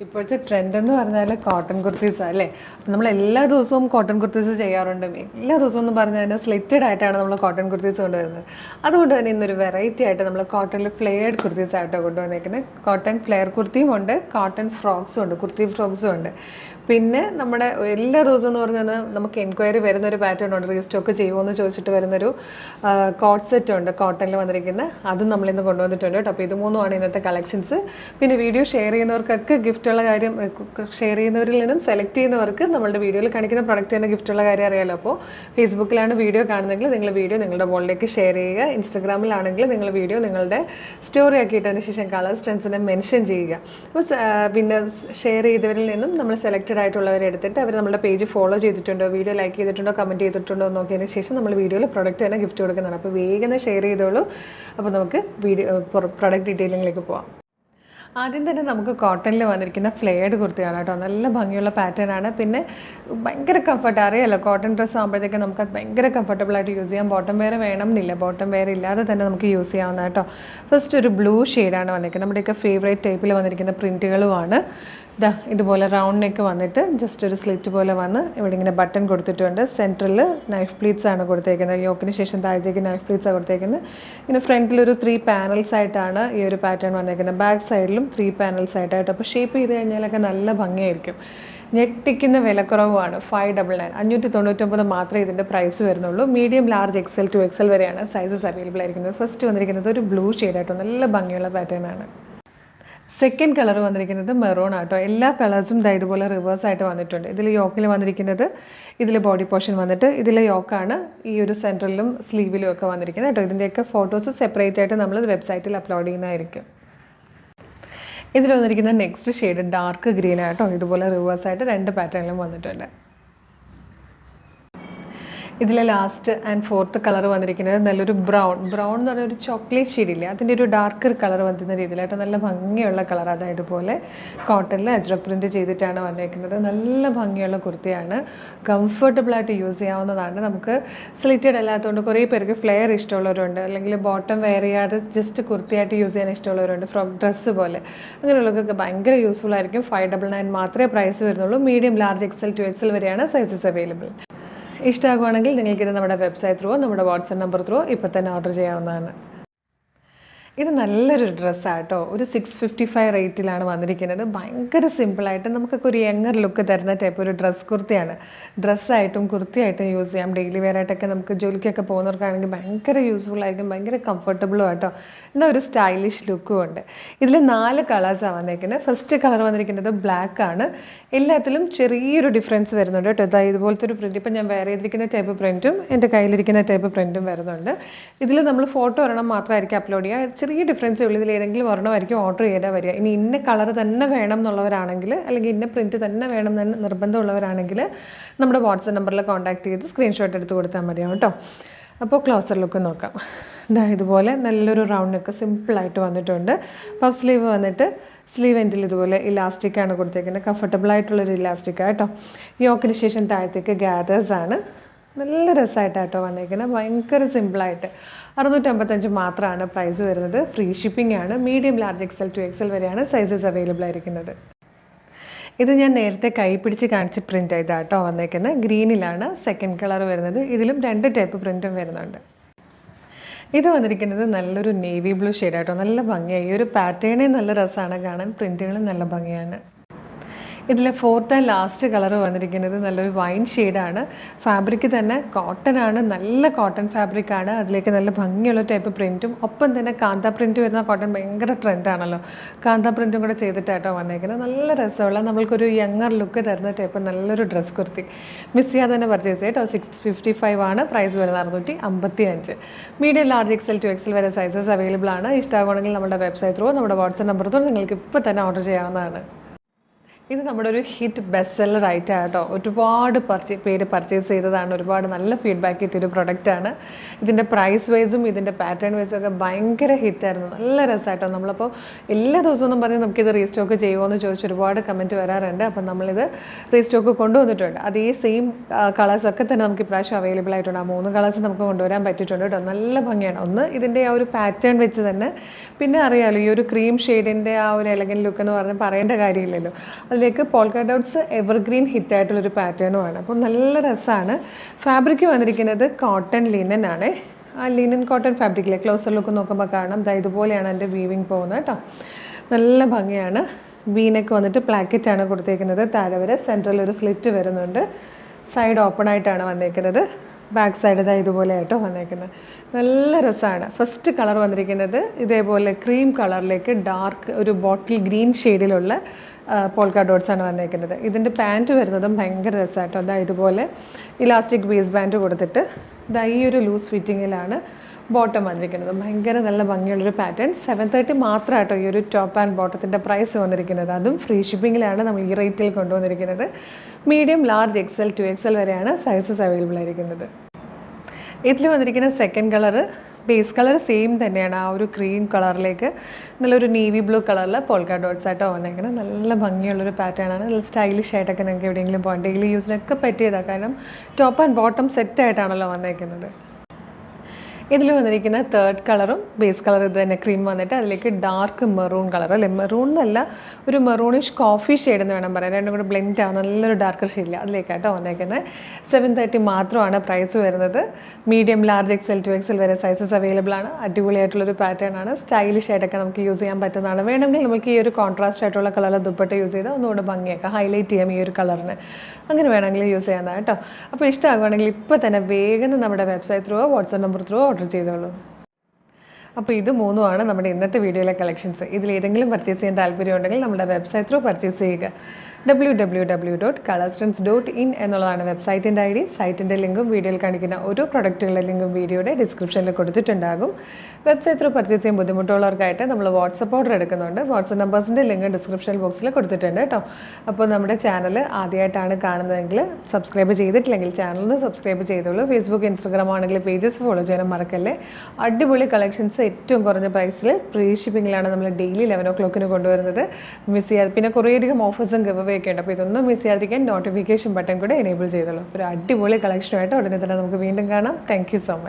ഇപ്പോഴത്തെ ട്രെൻഡ് എന്ന് പറഞ്ഞാൽ കോട്ടൺ കുർത്തീസാണ് അല്ലേ. അപ്പം നമ്മൾ എല്ലാ ദിവസവും കോട്ടൺ കുർത്തീസ് ചെയ്യാറുണ്ട്. എല്ലാ ദിവസവും എന്ന് പറഞ്ഞാൽ സ്ലിറ്റഡ് ആയിട്ടാണ് നമ്മൾ കോട്ടൺ കുർത്തീസ് കൊണ്ടുവരുന്നത്. അതുകൊണ്ട് തന്നെ ഇന്നൊരു വെറൈറ്റി ആയിട്ട് നമ്മൾ കോട്ടണിൽ ഫ്ലെയർഡ് കുർത്തീസ് ആയിട്ടോ കൊണ്ടുവന്നേക്കുന്നത്. കോട്ടൺ ഫ്ലെയർ കുർത്തിയും ഉണ്ട്, കോട്ടൺ ഫ്രോക്സും ഉണ്ട്, കുർത്തി ഫ്രോക്സും ഉണ്ട്. പിന്നെ നമ്മുടെ എല്ലാ ദിവസവും എന്ന് പറഞ്ഞാൽ നമുക്ക് എൻക്വയറി വരുന്നൊരു പാറ്റേൺ ഉണ്ട്, റീസ്റ്റോക്ക് ചെയ്യുമോ എന്ന് ചോദിച്ചിട്ട് വരുന്നൊരു കോട്ട് സെറ്റ് ഉണ്ട് കോട്ടണിൽ വന്നിരിക്കുന്നത്. അതും നമ്മളിന്ന് കൊണ്ടുവന്നിട്ടുണ്ട് കേട്ടോ. അപ്പോൾ ഇത് മൂന്നുമാണ് ഇന്നത്തെ കളക്ഷൻസ്. പിന്നെ വീഡിയോ ഷെയർ ചെയ്യുന്നവർക്കൊക്കെ ഗിഫ്റ്റുള്ള കാര്യം, ഷെയർ ചെയ്യുന്നവരിൽ നിന്നും സെലക്ട് ചെയ്യുന്നവർക്ക് നമ്മളുടെ വീഡിയോയിൽ കാണിക്കുന്ന പ്രൊഡക്റ്റ് തന്നെ ഗിഫ്റ്റുള്ള കാര്യം അറിയാമല്ലോ. അപ്പോൾ ഫേസ്ബുക്കിലാണ് വീഡിയോ കാണുന്നതെങ്കിൽ നിങ്ങൾ വീഡിയോ നിങ്ങളുടെ വോളിലേക്ക് ഷെയർ ചെയ്യുക. ഇൻസ്റ്റഗ്രാമിലാണെങ്കിൽ നിങ്ങൾ വീഡിയോ നിങ്ങളുടെ സ്റ്റോറി ആക്കിയിട്ടതിന് ശേഷം കളർ സ്ട്രെൻസിനെ മെൻഷൻ ചെയ്യുക. അപ്പോൾ പിന്നെ ഷെയർ ചെയ്തവരിൽ നിന്നും നമ്മൾ സെലക്റ്റഡ് ആയിട്ടുള്ളവരെ എടുത്തിട്ട് അവർ നമ്മുടെ പേജ് ഫോളോ ചെയ്തിട്ടുണ്ടോ, വീഡിയോ ലൈക്ക് ചെയ്തിട്ടുണ്ടോ, കമൻറ്റ് ചെയ്തിട്ടുണ്ടോ എന്ന് നോക്കിയതിന് ശേഷം നമ്മൾ വീഡിയോയിൽ പ്രൊഡക്റ്റ് തന്നെ ഗിഫ്റ്റ് കൊടുക്കുന്നതാണ്. അപ്പോൾ വേഗം ഷെയർ ചെയ്തോളൂ. അപ്പോൾ നമുക്ക് പ്രൊഡക്റ്റ് ഡീറ്റെയിലിംഗിലേക്ക് പോവാം. ആദ്യം തന്നെ നമുക്ക് കോട്ടണിൽ വന്നിരിക്കുന്ന ഫ്ലെയർഡ് കുർത്തിയാണ് കേട്ടോ. നല്ല ഭംഗിയുള്ള പാറ്റേൺ ആണ്. പിന്നെ ഭയങ്കര കംഫർട്ട്, അറിയാമല്ലോ കോട്ടൺ ഡ്രസ്സ് ആകുമ്പോഴത്തേക്ക് നമുക്ക് അത് ഭയങ്കര കംഫർട്ടബിളായിട്ട് യൂസ് ചെയ്യാം. ബോട്ടം വെയർ വേണം എന്നില്ല, ബോട്ടം വെയർ ഇല്ലാതെ തന്നെ നമുക്ക് യൂസ് ചെയ്യാവുന്ന കേട്ടോ. ഫസ്റ്റ് ഒരു ബ്ലൂ ഷെയ്ഡാണ് വന്നിരിക്കുന്നത്. നമ്മുടെയൊക്കെ ഫേവറേറ്റ് ടൈപ്പിൽ വന്നിരിക്കുന്ന പ്രിൻറ്റുകളുമാണ്. ഇതുപോലെ റൗണ്ട് നെക്ക് വന്നിട്ട് ജസ്റ്റ് ഒരു സ്ലിറ്റ് പോലെ വന്ന് ഇവിടെ ഇങ്ങനെ ബട്ടൺ കൊടുത്തിട്ടുണ്ട്. സെൻറ്ററിൽ നൈഫ് പ്ലീറ്റ്സ് ആണ് കൊടുത്തേക്കുന്നത്. യോക്കിന് ശേഷം താഴത്തേക്ക് നൈഫ് പ്ലീറ്റ്സ് ആണ് കൊടുത്തേക്കുന്നത്. ഇങ്ങനെ ഫ്രണ്ടിലൊരു 3 പാനൽസ് ആയിട്ടാണ് ഈ ഒരു പാറ്റേൺ വന്നേക്കുന്നത്. ബാക്ക് സൈഡിലും 3 പാനൽസ് ആയിട്ടായിട്ട്. അപ്പോൾ ഷേപ്പ് ചെയ്ത് കഴിഞ്ഞാലൊക്കെ നല്ല ഭംഗിയായിരിക്കും. ഞെട്ടിക്കുന്ന വിലക്കുറവാണ്. 599 599 മാത്രമേ ഇതിൻ്റെ പ്രൈസ് വരുന്നുള്ളൂ. Medium, large, XL to XL വരെയാണ് സൈസസ് അവൈലബിൾ ആയിരിക്കുന്നത്. ഫസ്റ്റ് വന്നിരിക്കുന്നത് ഒരു ബ്ലൂ ഷെയ്ഡായിട്ടോ, നല്ല ഭംഗിയുള്ള പാറ്റേൺ ആണ്. സെക്കൻഡ് കളർ വന്നിരിക്കുന്നത് മെറൂൺ ആട്ടോ. എല്ലാ കളേഴ്സും ഇതുപോലെ റിവേഴ്സ് ആയിട്ട് വന്നിട്ടുണ്ട്. ഇതിൽ യോക്കിൽ വന്നിരിക്കുന്നത്, ഇതിൽ ബോഡി പോർഷൻ വന്നിട്ട് ഇതിലെ യോക്കാണ് ഈ ഒരു സെൻറ്ററിലും സ്ലീവിലും ഒക്കെ വന്നിരിക്കുന്നത് കേട്ടോ. ഇതിൻ്റെയൊക്കെ ഫോട്ടോസ് സെപ്പറേറ്റ് ആയിട്ട് നമ്മൾ വെബ്സൈറ്റിൽ അപ്ലോഡ് ചെയ്യുന്നതായിരിക്കും. ഇതിൽ വന്നിരിക്കുന്ന നെക്സ്റ്റ് ഷെയ്ഡ് ഡാർക്ക് ഗ്രീൻ ആട്ടോ. ഇതുപോലെ റിവേഴ്സ് ആയിട്ട് 2 പാറ്റേണിലും വന്നിട്ടുണ്ട്. ഇതിലെ ലാസ്റ്റ് ആൻഡ് ഫോർത്ത് കളർ വന്നിരിക്കുന്നത് നല്ലൊരു ബ്രൗൺ എന്ന് പറഞ്ഞ ഒരു ചോക്ലേറ്റ് ഷെയ്ഡില്ലേ, അതിൻ്റെ ഒരു ഡാർക്കർ കളർ വന്നിരുന്ന രീതിയിലായിട്ട് നല്ല ഭംഗിയുള്ള കളർ. അതായത് ഇതുപോലെ കോട്ടണിൽ അജ്രക് പ്രിൻറ്റ് ചെയ്തിട്ടാണ് വന്നേക്കുന്നത്. നല്ല ഭംഗിയുള്ള കുർത്തിയാണ്, കംഫർട്ടബിളായിട്ട് യൂസ് ചെയ്യാവുന്നതാണ്. നമുക്ക് സ്ലിറ്റഡ് അല്ലാത്തതുകൊണ്ട് കുറേ പേർക്ക് ഫ്ലെയർ ഇഷ്ടമുള്ളവരുണ്ട്, അല്ലെങ്കിൽ ബോട്ടം വെയർ ചെയ്യാതെ ജസ്റ്റ് കുർത്തിയായിട്ട് യൂസ് ചെയ്യാൻ ഇഷ്ടമുള്ളവരുണ്ട്, ഫ്രോക്ക് ഡ്രസ്സ് പോലെ. അങ്ങനെയുള്ളവർക്കൊക്കെ ഭയങ്കര യൂസ്ഫുൾ ആയിരിക്കും. 599 മാത്രമേ പ്രൈസ് വരുന്നുള്ളൂ. Medium, large, XL to XL വരെയാണ് സൈസസ് അവൈലബിൾ. ഇഷ്ടമാകുവാണെങ്കിൽ നിങ്ങൾക്കിത് നമ്മുടെ വെബ്സൈറ്റ് ത്രൂ, നമ്മുടെ വാട്സപ്പ് നമ്പർ ത്രൂ ഇപ്പോൾ തന്നെ ഓർഡർ ചെയ്യാവുന്നതാണ്. ഇത് നല്ലൊരു ഡ്രസ്സാട്ടോ. ഒരു 655 റേറ്റിലാണ് വന്നിരിക്കുന്നത്. ഭയങ്കര സിമ്പിളായിട്ട് നമുക്കൊക്കെ ഒരു യങ്ങർ ലുക്ക് തരുന്ന ടൈപ്പ് ഒരു ഡ്രസ്സ് കുർത്തിയാണ്. ഡ്രസ്സായിട്ടും കുർത്തിയായിട്ടും യൂസ് ചെയ്യാം. ഡെയിലി വെയർ ആയിട്ടൊക്കെ നമുക്ക് ജോലിക്കൊക്കെ പോകുന്നവർക്കാണെങ്കിൽ ഭയങ്കര യൂസ്ഫുൾ ആയിരിക്കും, ഭയങ്കര കംഫർട്ടബിളും ആട്ടോ. എന്നാൽ ഒരു സ്റ്റൈലിഷ് ലുക്കും ഉണ്ട്. ഇതിൽ 4 കളേഴ്സാണ് വന്നിരിക്കുന്നത്. ഫസ്റ്റ് കളർ വന്നിരിക്കുന്നത് ബ്ലാക്ക് ആണ്. എല്ലാത്തിലും ചെറിയൊരു ഡിഫറൻസ് വരുന്നുണ്ട് കേട്ടോ. ഇതുപോലത്തെ ഒരു പ്രിൻറ്റ്, ഇപ്പം ഞാൻ വെയർ ചെയ്തിരിക്കുന്ന ടൈപ്പ് പ്രിൻറ്റും എൻ്റെ കയ്യിലിരിക്കുന്ന ടൈപ്പ് പ്രിൻറ്റും വരുന്നുണ്ട്. ഇതിൽ നമ്മൾ ഫോട്ടോ ഒരെണ്ണം മാത്രമായിരിക്കും അപ്ലോഡ് ചെയ്യുക. ചെറിയ ഡിഫറൻസ് ഉള്ളൂ. ഇതിൽ ഏതെങ്കിലും ഒരെണ്ണമായിരിക്കും ഓർഡർ ചെയ്താൽ വരിക. ഇനി ഇന്ന കളർ തന്നെ വേണം എന്നുള്ളവരാണെങ്കിൽ, അല്ലെങ്കിൽ ഇന്ന പ്രിൻറ്റ് തന്നെ വേണം എന്ന് നിർബന്ധമുള്ളവരാണെങ്കിൽ നമ്മുടെ വാട്സപ്പ് നമ്പറിൽ കോൺടാക്ട് ചെയ്ത് സ്ക്രീൻഷോട്ട് എടുത്ത് കൊടുത്താൽ മതിയാവും കേട്ടോ. അപ്പോൾ ക്ലോസർ ലുക്ക് നോക്കാം. ഇതുപോലെ നല്ലൊരു റൗണ്ട് നെക്ക് സിമ്പിളായിട്ട് വന്നിട്ടുണ്ട്. പഫ് സ്ലീവ് വന്നിട്ട് സ്ലീവ് എൻഡിൽ ഇതുപോലെ ഇലാസ്റ്റിക്കാണ് കൊടുത്തേക്കുന്നത്. കംഫർട്ടബിളായിട്ടുള്ളൊരു ഇലാസ്റ്റിക്കാണ് കേട്ടോ. യോക്കിന് ശേഷം താഴത്തേക്ക് ഗാദേഴ്സാണ്. നല്ല രസമായിട്ടാട്ടോ വന്നേക്കുന്നത്. ഭയങ്കര സിമ്പിളായിട്ട് 655 മാത്രമാണ് പ്രൈസ് വരുന്നത്. ഫ്രീ ഷിപ്പിംഗ് ആണ്. Medium, large, XL to XL വരെയാണ് സൈസസ് അവൈലബിൾ ആയിരിക്കുന്നത്. ഇത് ഞാൻ നേരത്തെ കൈ പിടിച്ച് കാണിച്ച് പ്രിൻ്റ് ചെയ്താട്ടോ വന്നേക്കുന്നത്. ഗ്രീനിലാണ് സെക്കൻഡ് കളർ വരുന്നത്. ഇതിലും 2 ടൈപ്പ് പ്രിൻറ്റും വരുന്നുണ്ട്. ഇത് വന്നിരിക്കുന്നത് നല്ലൊരു നേവി ബ്ലൂ ഷെയ്ഡാട്ടോ. നല്ല ഭംഗിയായി. ഈ ഒരു പാറ്റേണേ നല്ല രസമാണ് കാണാൻ, പ്രിൻറ്റുകളും നല്ല ഭംഗിയാണ്. ഇതിലെ ഫോർത്ത് ആൻഡ് ലാസ്റ്റ് കളർ വന്നിരിക്കുന്നത് നല്ലൊരു വൈൻ ഷെയ്ഡാണ്. ഫാബ്രിക് തന്നെ കോട്ടൺ ആണ്, നല്ല കോട്ടൺ ഫാബ്രിക്കാണ്. അതിലേക്ക് നല്ല ഭംഗിയുള്ള ടൈപ്പ് പ്രിൻറ്റും ഒപ്പം തന്നെ കാന്ത പ്രിൻറ്റ് വരുന്ന കോട്ടൺ ഭയങ്കര ട്രെൻഡാണല്ലോ. കാന്ത പ്രിൻറ്റും കൂടെ ചെയ്തിട്ടാട്ടോ വന്നേക്കുന്നത്. നല്ല രസമുള്ള നമ്മൾക്കൊരു യങ്ങർ ലുക്ക് തരുന്ന ടൈപ്പ് നല്ലൊരു ഡ്രസ് കുർത്തി. മിസ് ചെയ്യാതെ തന്നെ പർച്ചേസ് ചെയ്യട്ടോ. 655 ആണ് പ്രൈസ് വരുന്നത്. 655. Medium, large, XL to XL വരെ സൈസസ് അവൈലബിൾ ആണ്. ഇഷ്ടമാകുകയാണെങ്കിൽ നമ്മുടെ വെബ്സൈറ്റ് ത്രൂ, നമ്മുടെ വാട്സപ്പ് നമ്പർ ത്രൂ നിങ്ങൾക്ക് ഇപ്പോൾ തന്നെ ഓർഡർ ചെയ്യാവുന്നതാണ്. ഇത് നമ്മുടെ ഒരു ഹിറ്റ് ബെസ്റ്റ് സെല്ലർ ആയിട്ടാണ് കേട്ടോ. ഒരുപാട് പേര് പർച്ചേസ് ചെയ്തതാണ്, ഒരുപാട് നല്ല ഫീഡ്ബാക്ക് കിട്ടിയൊരു പ്രൊഡക്റ്റാണ്. ഇതിൻ്റെ പ്രൈസ് വൈസും ഇതിൻ്റെ പാറ്റേൺ വൈസും ഒക്കെ ഭയങ്കര ഹിറ്റായിരുന്നു. നല്ല രസമായിട്ടോ. നമ്മളപ്പോൾ എല്ലാ ദിവസവും പറഞ്ഞ് നമുക്കിത് റീസ്റ്റോക്ക് ചെയ്യുമോ എന്ന് ചോദിച്ച് ഒരുപാട് കമൻറ്റ് വരാറുണ്ട്. അപ്പം നമ്മളിത് റീസ്റ്റോക്ക് കൊണ്ടുവന്നിട്ടുണ്ട്. അതേ സെയിം കളേഴ്സൊക്കെ തന്നെ നമുക്ക് ഇപ്രാവശ്യം അവൈലബിൾ ആയിട്ടുണ്ട്. ആ 3 കളേഴ്സ് നമുക്ക് കൊണ്ടുവരാൻ പറ്റിയിട്ടുണ്ട് കേട്ടോ. നല്ല ഭംഗിയാണ്. ഒന്ന് ഇതിൻ്റെ ആ ഒരു പാറ്റേൺ വെച്ച് തന്നെ, പിന്നെ അറിയാമല്ലോ ഈ ഒരു ക്രീം ഷെയ്ഡിൻ്റെ ആ ഒരു എലഗൻ ലുക്ക് എന്ന് പറഞ്ഞ് പറയേണ്ട കാര്യമില്ലല്ലോ. അതിലേക്ക് പോൾക്ക ഡോട്ട്സ് എവർഗ്രീൻ ഹിറ്റായിട്ടുള്ളൊരു പാറ്റേണുമാണ്. അപ്പോൾ നല്ല രസമാണ്. ഫാബ്രിക് വന്നിരിക്കുന്നത് കോട്ടൺ ലിനൻ ആണ്. ആ ലിനൻ കോട്ടൺ ഫാബ്രിക്കിലെ ക്ലോസർ ലുക്ക് നോക്കുമ്പോൾ കാണാം ഇതുപോലെയാണ് എൻ്റെ വീവിങ് പോകുന്നത് കേട്ടോ. നല്ല ഭംഗിയാണ്. വീനൊക്കെ വന്നിട്ട് പ്ലാക്കറ്റാണ് കൊടുത്തേക്കുന്നത്. താഴെ വരെ സെൻട്രൽ ഒരു സ്ലിറ്റ് വരുന്നുണ്ട്. സൈഡ് ഓപ്പൺ ആയിട്ടാണ് വന്നേക്കുന്നത്. ബാക്ക് സൈഡ് ഇതുപോലെ ആയിട്ടോ വന്നേക്കുന്നത്. നല്ല രസമാണ്. ഫസ്റ്റ് കളർ വന്നിരിക്കുന്നത് ഇതേപോലെ ക്രീം കളറിലേക്ക് ഡാർക്ക് ഒരു ബോട്ടിൽ ഗ്രീൻ ഷെയ്ഡിലുള്ള പോൾക്ക ഡോട്ട്സാണ് വന്നേക്കുന്നത്. ഇതിൻ്റെ പാൻറ്റ് വരുന്നതും ഭയങ്കര രസമായിട്ടോ. ഇതുപോലെ ഇലാസ്റ്റിക് വേസ്റ്റ് ബാൻഡ് കൊടുത്തിട്ട് ഈ ഒരു ലൂസ് ഫിറ്റിങ്ങിലാണ് ബോട്ടം വന്നിരിക്കുന്നത്. ഭയങ്കര നല്ല ഭംഗിയുള്ളൊരു പാറ്റേൺ. 730 മാത്രമായിട്ടോ ഈ ഒരു ടോപ്പ് ആൻഡ് ബോട്ടത്തിൻ്റെ പ്രൈസ് വന്നിരിക്കുന്നത്. അതും ഫ്രീ ഷിപ്പിങ്ങിലാണ് നമ്മൾ ഈ റേറ്റിൽ കൊണ്ടുവന്നിരിക്കുന്നത്. മീഡിയം, ലാർജ്, XL, 2XL വരെയാണ് സൈസസ് അവൈലബിൾ ആയിരിക്കുന്നത്. ഇതിൽ വന്നിരിക്കുന്ന second colour base colour same തന്നെയാണ്. ആ ഒരു ക്രീം കളറിലേക്ക് നല്ലൊരു നേവി ബ്ലൂ കളറിൽ പോൾക്ക ഡോട്ട്സ് ആയിട്ടോ വന്നേക്കുന്നത്. നല്ല ഭംഗിയുള്ളൊരു പാറ്റേൺ ആണ്. നല്ല സ്റ്റൈലിഷ് ആയിട്ടൊക്കെ നിങ്ങൾക്ക് എവിടെയെങ്കിലും പോകാൻ ഡെയിലി യൂസിനൊക്കെ പറ്റിയതാണ്. കാരണം ടോപ്പ് ആൻഡ് ബോട്ടം സെറ്റായിട്ടാണല്ലോ വന്നേക്കുന്നത്. ഇതിൽ വന്നിരിക്കുന്ന തേർഡ് കളറും ബേസ് കളർ ഇത് തന്നെ ക്രീം വന്നിട്ട് അതിലേക്ക് ഡാർക്ക് മെറൂൺ കളർ, അല്ലെ മെറൂൺ എന്നല്ല, ഒരു മെറൂണിഷ് കോഫി ഷെയ്ഡ് എന്ന് വേണം പറയാൻ. രണ്ടും കൂടെ ബ്ലെൻഡ് ആവുന്ന നല്ലൊരു ഡാർക്കർ ഷെയ്ഡില്ല. അതിലേക്കാട്ടോ വന്നേക്കുന്നത്. 730 മാത്രമാണ് പ്രൈസ് വരുന്നത്. മീഡിയം, ലാർജ്, XL, 2XL വരെ സൈസസ് അവൈലബിൾ ആണ്. അടിപൊളിയായിട്ടുള്ളൊരു പാറ്റേൺ ആണ്. സ്റ്റൈലിഷ് ആയിട്ടൊക്കെ നമുക്ക് യൂസ് ചെയ്യാൻ പറ്റുന്നതാണ്. വേണമെങ്കിൽ നമുക്ക് ഈ ഒരു കോൺട്രാസ്റ്റ് ആയിട്ടുള്ള കളർ ദുപ്പട്ട യൂസ് ചെയ്താൽ ഒന്നുകൂടെ ഭംഗിയാക്കാം, ഹൈലൈറ്റ് ചെയ്യാം ഈ ഒരു കളറിന്. അങ്ങനെ വേണമെങ്കിൽ യൂസ് ചെയ്യാവുന്നതാണ് കേട്ടോ. അപ്പോൾ ഇഷ്ടമാകുവാണെങ്കിൽ ഇപ്പോൾ തന്നെ വേഗം നമ്മുടെ website through WhatsApp number through order ചെയ്തോളൂ. അപ്പോൾ ഇത് 3ആണ് നമ്മുടെ ഇന്നത്തെ വീഡിയോയിലെ കളക്ഷൻസ്. ഇതിലേതെങ്കിലും പർച്ചേസ് ചെയ്യാൻ താല്പര്യമുണ്ടെങ്കിൽ നമ്മുടെ വെബ്സൈറ്റ് ത്രൂ പർച്ചേസ് ചെയ്യുക. www.colorstrands.in എന്നുള്ളതാണ് വെബ്സൈറ്റിൻ്റെ ID. സൈറ്റിൻ്റെ ലിങ്കും വീഡിയോയിൽ കാണിക്കുന്ന ഓരോ പ്രൊഡക്റ്റുകളുടെ ലിങ്കും വീഡിയോയുടെ ഡിസ്ക്രിപ്ഷനിൽ കൊടുത്തിട്ടുണ്ടാകും. വെബ്സൈറ്റ് ത്രൂ പർച്ചേസ് ചെയ്യാൻ ബുദ്ധിമുട്ടുള്ളവർക്കായിട്ട് നമ്മൾ വാട്സപ്പ് ഓർഡർ എടുക്കുന്നുണ്ട്. വാട്സപ്പ് നമ്പേഴ്സിൻ്റെ ലിങ്ക് ഡിസ്ക്രിപ്ഷൻ ബോക്സിൽ കൊടുത്തിട്ടുണ്ട് കേട്ടോ. അപ്പോൾ നമ്മുടെ ചാനൽ ആദ്യമായിട്ടാണ് കാണുന്നതെങ്കിൽ സബ്സ്ക്രൈബ് ചെയ്തിട്ടില്ലെങ്കിൽ ചാനലിന് സബ്സ്ക്രൈബ് ചെയ്തോളൂ. ഫേസ്ബുക്ക്, ഇൻസ്റ്റാഗ്രാം ആണെങ്കിൽ പേജസ് ഫോളോ ചെയ്യാനും മറക്കല്ലേ. അടിപൊളി കളക്ഷൻസ് ഏറ്റവും കുറഞ്ഞ പ്രൈസിൽ ഫ്രീ ഷിപ്പിങ്ങിലാണ് നമ്മൾ ഡെയിലി 11 o'clock കൊണ്ടുവരുന്നത്. മിസ് ചെയ്യാതെ, പിന്നെ കുറേയധികം ഓഫേഴ്സും ഗിവ് അവേ ഒക്കെ ഉണ്ട്. അപ്പോൾ ഇതൊന്നും മിസ് ചെയ്യാതിരിക്കാൻ നോട്ടിഫിക്കേഷൻ ബട്ടൺ കൂടെ എനേബിൾ ചെയ്തോളൂ. ഒരു അടിപൊളി കളക്ഷനുമായിട്ട് ഉടനെ തന്നെ നമുക്ക് വീണ്ടും കാണാം. Thank you so much.